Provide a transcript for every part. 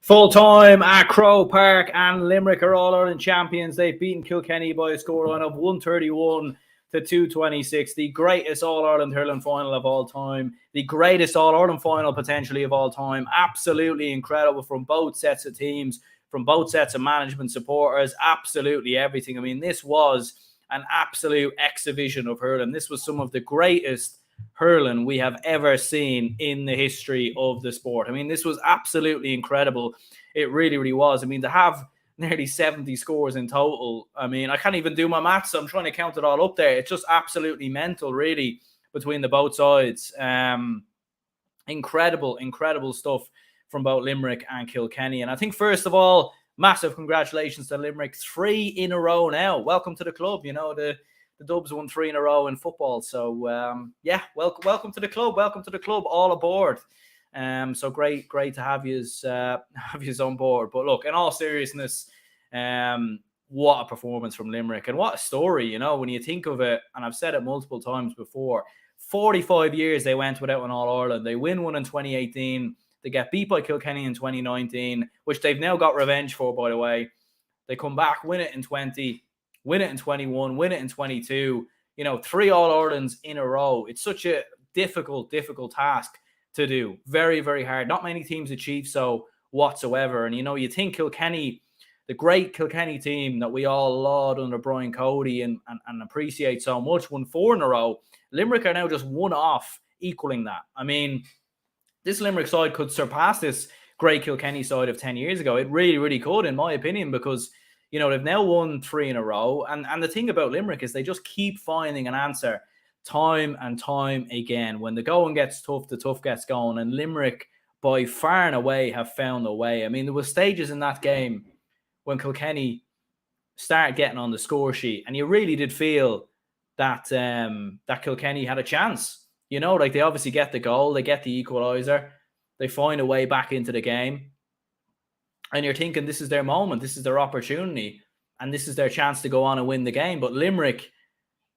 Full time at Croke Park, and Limerick are All-Ireland champions. They've beaten Kilkenny by a scoreline of 131 to 226. The greatest All-Ireland hurling final of all time. The greatest All-Ireland final potentially of all time. Absolutely incredible from both sets of teams, from both sets of management, supporters, absolutely everything. I mean, this was an absolute exhibition of hurling. This was some of the greatest hurling we have ever seen in the history of the sport. I mean, this was absolutely incredible. It really, really was. I mean, to have nearly 70 scores in total, I mean, I can't even do my maths, so I'm trying to count it all up there. It's just absolutely mental, really, between the both sides. Incredible stuff from both Limerick and Kilkenny. And I think, first of all, massive congratulations to Limerick. 3 in a row now. Welcome to the club. You know, the Dubs won 3 in a row in football. So, yeah, welcome to the club. Welcome to the club. All aboard. So great to have you on board. But look, in all seriousness, what a performance from Limerick, and what a story, you know, when you think of it. And I've said it multiple times before, 45 years they went without an All-Ireland. They win one in 2018. They get beat by Kilkenny in 2019, which they've now got revenge for, by the way. They come back, win it in 20, win it in 21, win it in 22. You know, 3 All-Irelands in a row. It's such a difficult task to do. Very, very hard. Not many teams achieve so whatsoever. And, you know, you think Kilkenny, the great Kilkenny team that we all laud under Brian Cody and appreciate so much, won 4 in a row. Limerick are now just one off equaling that. I mean, this Limerick side could surpass this great Kilkenny side of 10 years ago. It really, really could, in my opinion, because, you know, they've now won 3 in a row. And the thing about Limerick is they just keep finding an answer time and time again. When the going gets tough, the tough gets going. And Limerick, by far and away, have found a way. I mean, there were stages in that game when Kilkenny started getting on the score sheet, and you really did feel that that Kilkenny had a chance. You know, like, they obviously get the goal, they get the equaliser, they find a way back into the game. And you're thinking this is their moment, this is their opportunity, and this is their chance to go on and win the game. But Limerick,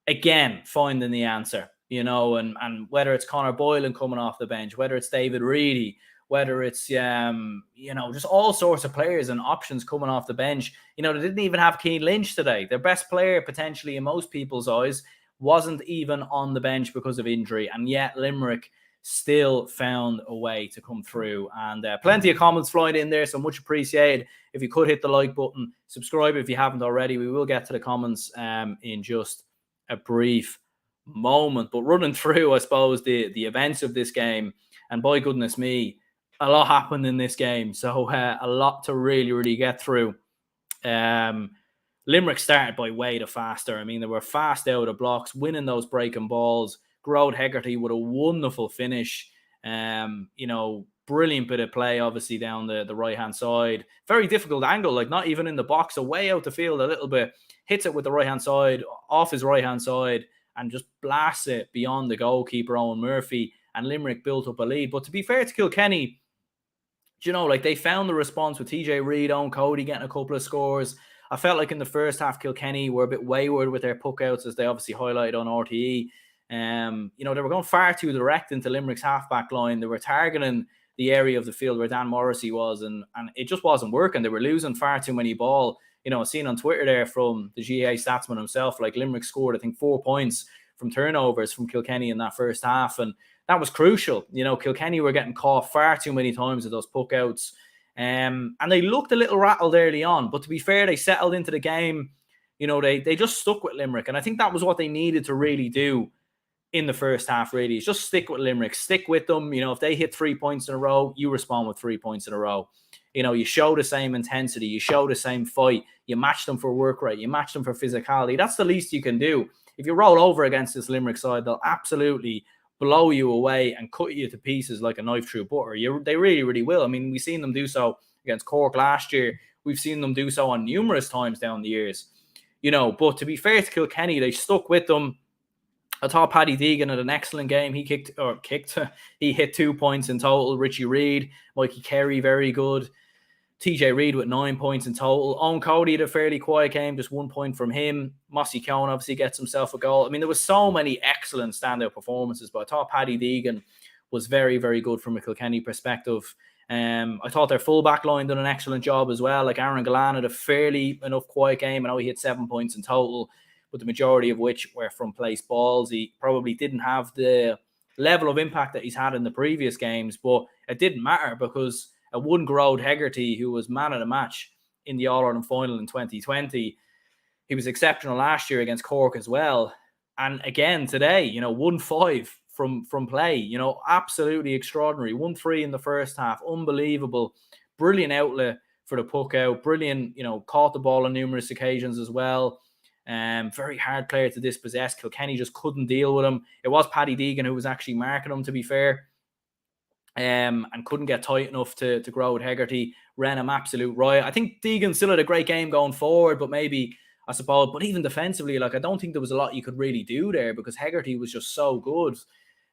again, finding the answer, you know, and whether it's Conor Boylan coming off the bench, whether it's David Reedy, whether it's, you know, just all sorts of players and options coming off the bench. You know, they didn't even have Keane Lynch today. Their best player, potentially in most people's eyes, wasn't even on the bench because of injury. And yet Limerick still found a way to come through. And plenty of comments flying in there, so much appreciated. If you could hit the like button, subscribe if you haven't already. We will get to the comments in just a brief moment. But running through, I suppose, the events of this game, and by goodness me, a lot happened in this game. So a lot to really, really get through. Limerick started by way the faster. I mean, they were fast out of blocks, winning those breaking balls. Grode Hegarty with a wonderful finish. You know, brilliant bit of play, obviously, down the right-hand side. Very difficult angle, like not even in the box, away out the field a little bit. Hits it with the right-hand side, off his right-hand side, and just blasts it beyond the goalkeeper, Owen Murphy. And Limerick built up a lead. But to be fair to Kilkenny, you know, like, they found the response with TJ Reid, Owen Cody getting a couple of scores. I felt like in the first half, Kilkenny were a bit wayward with their puck-outs, as they obviously highlighted on RTE. You know, they were going far too direct into Limerick's half-back line. They were targeting the area of the field where Dan Morrissey was, and it just wasn't working. They were losing far too many ball. You know, seen on Twitter there from the GAA statsman himself, like, Limerick scored, I think, 4 points from turnovers from Kilkenny in that first half, and that was crucial. You know, Kilkenny were getting caught far too many times with those puck-outs. And they looked a little rattled early on, but to be fair, they settled into the game. You know, they just stuck with Limerick, and I think that was what they needed to really do in the first half, really, is just stick with Limerick, stick with them. You know, if they hit 3 points in a row, you respond with 3 points in a row. You know, you show the same intensity, you show the same fight, you match them for work rate, you match them for physicality. That's the least you can do. If you roll over against this Limerick side, they'll absolutely blow you away and cut you to pieces like a knife through butter. They really, really will. I mean, we've seen them do so against Cork last year. We've seen them do so on numerous times down the years. You know, but to be fair to Kilkenny, they stuck with them. I thought Paddy Deegan had an excellent game. He he hit 2 points in total. Richie Reid, Mikey Kerry, very good. TJ Reid with 9 points in total. Owen Cody had a fairly quiet game, just 1 point from him. Mossy Cowan obviously gets himself a goal. I mean, there was so many excellent standout performances, but I thought Paddy Deegan was very, very good from a Kilkenny perspective. I thought their full-back line done an excellent job as well. Like Aaron Gallan had a fairly enough quiet game. I know he hit 7 points in total, but the majority of which were from place balls. He probably didn't have the level of impact that he's had in the previous games, but it didn't matter because a one Gerard Hegarty, who was man of the match in the All-Ireland final in 2020, he was exceptional last year against Cork as well. And again, today, 1-5 from play, absolutely extraordinary. 1-3 in the first half, unbelievable. Brilliant outlet for the puck out. Brilliant, caught the ball on numerous occasions as well. Very hard player to dispossess. Kilkenny just couldn't deal with him. It was Paddy Deegan who was actually marking him, to be fair, and couldn't get tight enough to grow with Hegarty. Ran him absolute riot. I think Deegan still had a great game going forward, but maybe, I suppose, but even defensively, like I don't think there was a lot you could really do there because Hegarty was just so good.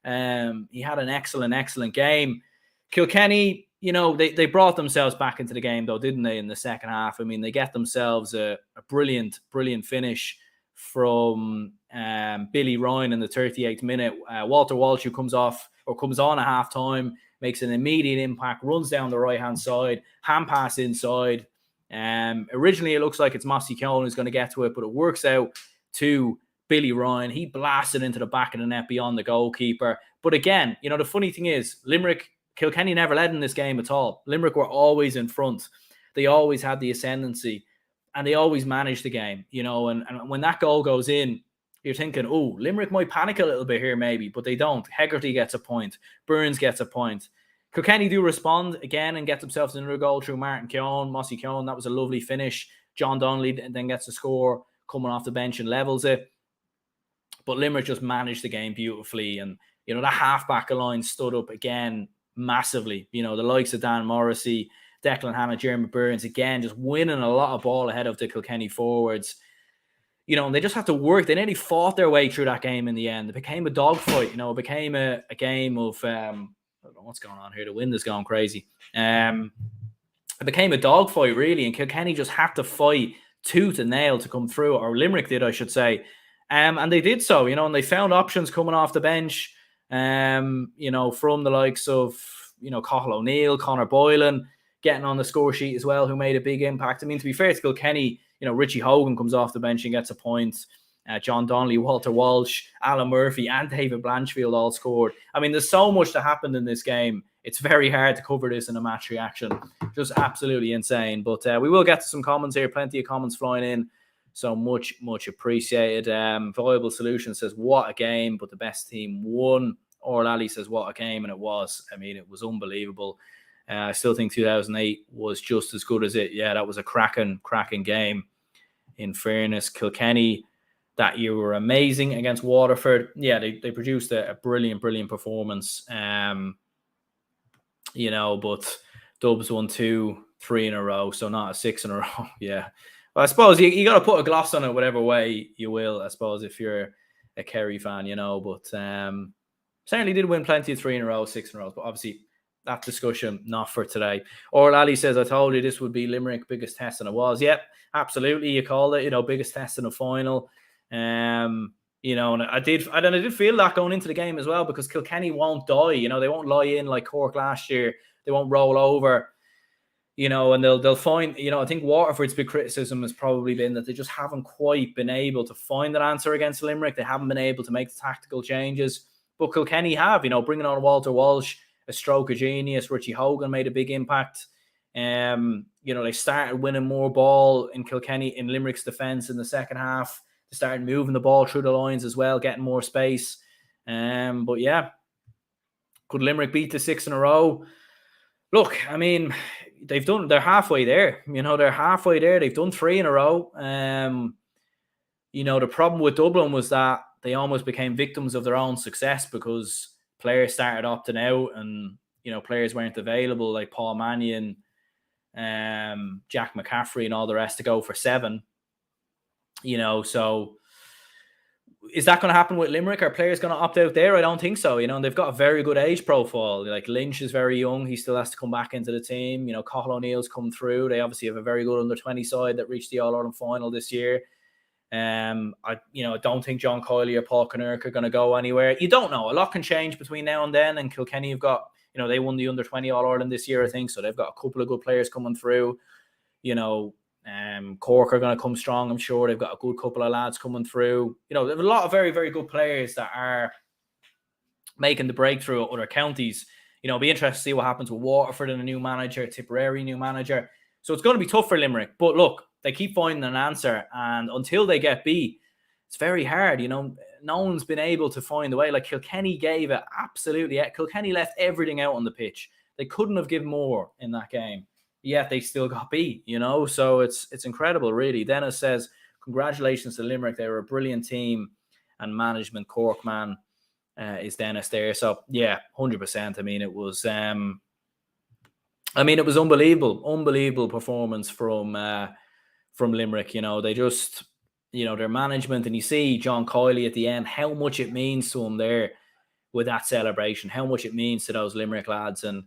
He had an excellent game. Kilkenny, they brought themselves back into the game though, didn't they, in the second half? I mean, they get themselves a brilliant finish from Billy Ryan in the 38th minute. Walter Walsh, who comes on at halftime, makes an immediate impact, runs down the right-hand side, hand pass inside. Originally, it looks like it's Mossy Keown who's going to get to it, but it works out to Billy Ryan. He blasted into the back of the net beyond the goalkeeper. But again, the funny thing is, Kilkenny never led in this game at all. Limerick were always in front. They always had the ascendancy, and they always managed the game, and when that goal goes in, you're thinking, oh, Limerick might panic a little bit here maybe, but they don't. Hegarty gets a point. Burns gets a point. Kilkenny do respond again and get themselves another goal through Martin Keown, Mossy Keown. That was a lovely finish. John Donnelly then gets a score coming off the bench and levels it. But Limerick just managed the game beautifully. And, the half-back line stood up again massively. The likes of Dan Morrissey, Declan Hanna, Jeremy Burns, again, just winning a lot of ball ahead of the Kilkenny forwards. And they just had to work. They nearly fought their way through that game in the end. It became a dogfight. It became a game of... I don't know what's going on here. The wind is going crazy. It became a dogfight, really, and Kilkenny just had to fight tooth and nail to come through, or Limerick did, I should say. And they did so, and they found options coming off the bench, from the likes of, Cathal O'Neill, Conor Boylan, getting on the score sheet as well, who made a big impact. I mean, to be fair to Kilkenny, Richie Hogan comes off the bench and gets a point. John Donnelly, Walter Walsh, Alan Murphy, and David Blanchfield all scored. I mean, there's so much that happened in this game. It's very hard to cover this in a match reaction. Just absolutely insane. But we will get to some comments here. Plenty of comments flying in. So much appreciated. Viable Solution says, what a game, but the best team won. Orlally says, what a game, and it was. I mean, it was unbelievable. I still think 2008 was just as good as it. Yeah, that was a cracking game. In fairness, Kilkenny that year were amazing against Waterford. Yeah, they produced a brilliant performance. But Dubs won 2-3 in a row, so not a 6 in a row. Yeah. Well, I suppose you got to put a gloss on it whatever way you will, I suppose, if you're a Kerry fan, but certainly did win plenty of 3 in a row, 6 in a row, but obviously that discussion not for today. Or Ali says, I told you this would be Limerick biggest test, and it was. Yep, absolutely. You called it, biggest test in the final. And I did feel that going into the game as well, because Kilkenny won't die. They won't lie in like Cork last year. They won't roll over. And they'll find, I think Waterford's big criticism has probably been that they just haven't quite been able to find an answer against Limerick. They haven't been able to make the tactical changes. But Kilkenny have, bringing on Walter Walsh, a stroke of genius. Richie Hogan made a big impact. They started winning more ball in Kilkenny, in Limerick's defence in the second half. They started moving the ball through the lines as well, getting more space. But yeah, could Limerick beat the 6 in a row? Look, I mean, they're halfway there. They're halfway there. They've done 3 in a row. The problem with Dublin was that they almost became victims of their own success, because players started opting out and, players weren't available, like Paul Mannion, Jack McCaffrey and all the rest to go for 7. So is that going to happen with Limerick? Are players going to opt out there? I don't think so. And they've got a very good age profile. Like Lynch is very young. He still has to come back into the team. Cathal O'Neill's come through. They obviously have a very good under-20 side that reached the All-Ireland final this year. I don't think John Coyley or Paul Kinnerk are going to go anywhere. You don't know. A lot can change between now and then. And Kilkenny have got, You know, they won the under-20 All-Ireland this year, I think, so they've got a couple of good players coming through. You know, Cork are going to come strong, I'm sure. They've got a good couple of lads coming through. You know, they have a lot of very, very good players that are making the breakthrough at other counties. You know, it'll be interesting to see what happens with Waterford and a new manager, Tipperary new manager. So it's going to be tough for Limerick. But look, they keep finding an answer. And until they get beat, it's very hard. You know, no one's been able to find a way. Like Kilkenny gave it absolutely. Kilkenny left everything out on the pitch. They couldn't have given more in that game. Yet they still got beat, you know. So it's incredible, really. Dennis says, congratulations to Limerick. They were a brilliant team and management. Cork, man, is Dennis there. So, yeah, 100%. I mean, it was unbelievable performance from Limerick. You know, they just, you know, their management, and you see John Coyley at the end, how much it means to him there with that celebration, how much it means to those Limerick lads. And,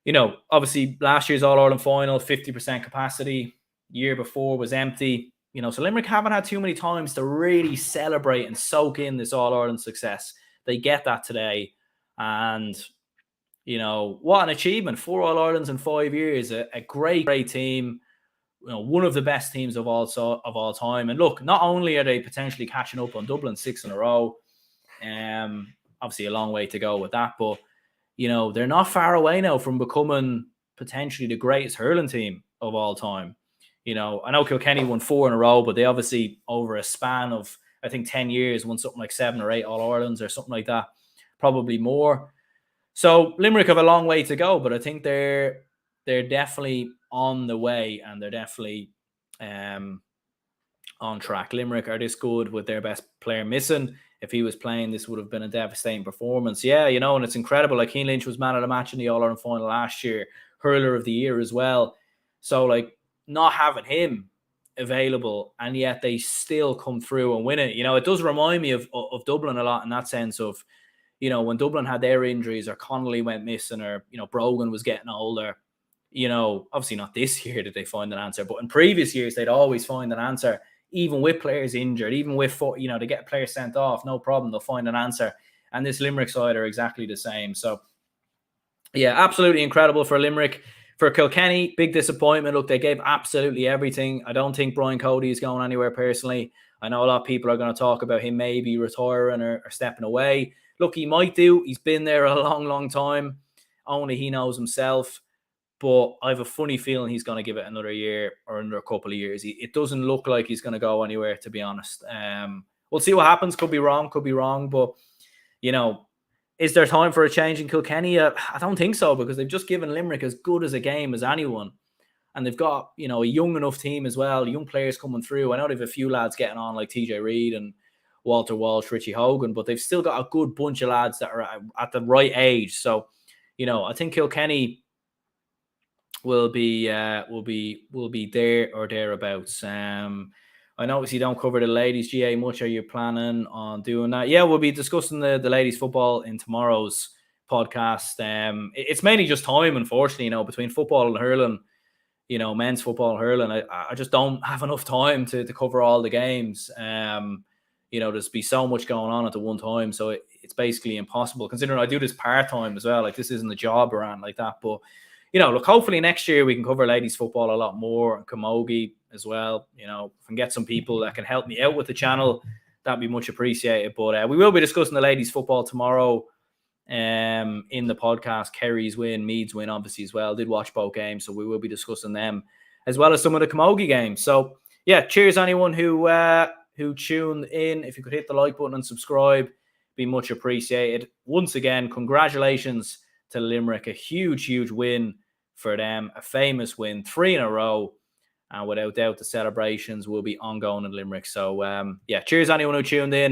you know, obviously last year's All-Ireland final, 50% capacity. Year before was empty. You know, so Limerick haven't had too many times to really celebrate and soak in this All-Ireland success. They get that today. And, you know, what an achievement. 4 All-Irelands in 5 years. A great team. You know, one of the best teams of all time. And look, not only are they potentially catching up on Dublin 6 in a row, obviously a long way to go with that, but you know, they're not far away now from becoming potentially the greatest hurling team of all time. You know, I know Kilkenny won 4 in a row, but they obviously, over a span of, I think, 10 years, won something like 7 or 8 All-Irelands or something like that, probably more. So Limerick have a long way to go, but I think they're definitely on the way, and they're definitely on track. Limerick are this good with their best player missing. If he was playing, this would have been a devastating performance. Yeah, you know, and it's incredible. Like, Cian Lynch was man of the match in the All-Ireland final last year, hurler of the year as well. So, like, not having him available, and yet they still come through and win it. You know, it does remind me of Dublin a lot in that sense of, you know, when Dublin had their injuries, or Connolly went missing, or, you know, Brogan was getting older. You know, obviously not this year did they find an answer, but in previous years, they'd always find an answer. Even with players injured, even with, you know, to get players sent off, no problem, they'll find an answer. And this Limerick side are exactly the same. So, yeah, absolutely incredible for Limerick. For Kilkenny, big disappointment. Look, they gave absolutely everything. I don't think Brian Cody is going anywhere personally. I know a lot of people are going to talk about him maybe retiring or stepping away. Look, he might do. He's been there a long time. Only he knows himself. But I have a funny feeling he's going to give it another year or another couple of years. It doesn't look like he's going to go anywhere, to be honest. We'll see what happens. Could be wrong. But, you know, is there time for a change in Kilkenny? I don't think so, because they've just given Limerick as good as a game as anyone. And they've got, you know, a young enough team as well, young players coming through. I know they've a few lads getting on, like TJ Reid and Walter Walsh, Richie Hogan, but they've still got a good bunch of lads that are at the right age. So, you know, I think Kilkenny will be there or thereabouts. I notice you don't cover the ladies GA much. Are you planning on doing that? Yeah, we'll be discussing the ladies football in tomorrow's podcast. It's mainly just time, unfortunately, you know, between football and hurling, you know, men's football and hurling. I just don't have enough time to cover all the games. You know, there's be so much going on at the one time, so it's basically impossible, considering I do this part-time as well. Like, this isn't a job or anything like that, but you know, look, hopefully next year we can cover ladies football a lot more, and camogie as well. You know, if I can get some people that can help me out with the channel, that'd be much appreciated. But we will be discussing the ladies football tomorrow in the podcast. Kerry's win, Meads win, obviously, as well. Did watch both games, so we will be discussing them, as well as some of the camogie games. So, yeah, cheers anyone who tuned in. If you could hit the like button and subscribe, be much appreciated. Once again, congratulations to Limerick. A huge win for them. A famous win, 3 in a row. And without doubt, the celebrations will be ongoing in Limerick. So, yeah, cheers anyone who tuned in.